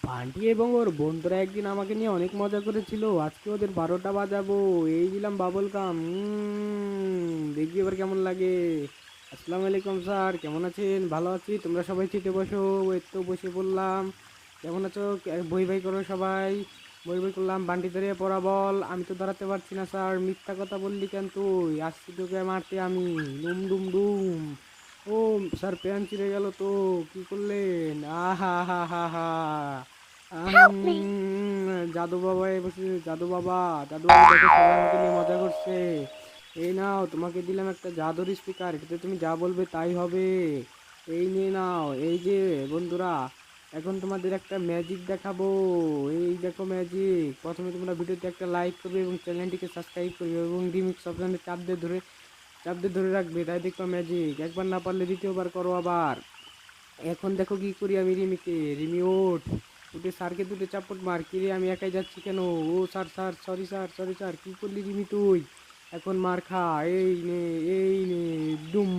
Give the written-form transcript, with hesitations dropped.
বান্টি এবং ওর বন্ধুরা একদিন আমাকে নিয়ে অনেক মজা করেছিল। আজকে ওদের 12টা বাজাবো। এই দিলাম বাবল গাম। দেখবি এবার কেমন লাগে। আসসালামু আলাইকুম স্যার, কেমন আছেন? ভালো আছি, তোমরা সবাই সিটে বসো। এই তো বসে পড়লাম। কেমন আছো? বই বই করো সবাই। বই বই করলাম। বান্টি ধরে পড়া বল। আমি তো দাঁড়াতে পারছি না স্যার। মিথ্যা কথা বললি কেন তুই? আসছি তোকে মারতে আমি। ডুম ডুম ডুম। ও স্যার, প্যান ছিঁড়ে গেল তো। কি করলেন? আহা হা হা হা। Help me! জাদু বাবা বসে। জাদু বাবা, জাদু বাবা, দেখো সবাই আমাকে নিয়ে মজা করছে। এই নাও, তোমাকে দিলাম একটা জাদুর স্পিকার, এটাতে তুমি যা বলবে তাই হবে। এই নিয়ে নাও। এই যে বন্ধুরা, এখন তোমাদের একটা ম্যাজিক দেখাবো। এই দেখো ম্যাজিক। প্রথমে তোমরা ভিডিওতে একটা লাইক করবে এবং চ্যানেলটিকে সাবস্ক্রাইব করবে এবং রিমিক্স অপশনে চাপ দিয়ে ধরে রাখবে, তাই দেখো ম্যাজিক। একবার না পারলে দ্বিতীয়বার করো আবার। এখন দেখো কি করি আমি রিমিকে। রিমি ওঠ। উঠে স্যারকে দুটো চাপট মার। কি রে, আমি একাই যাচ্ছি কেন? ও sir, sir, sorry sir, sorry sir. কি করলি রিমি তুই? এখন মার খা। এই নে, এই নে। ডুম।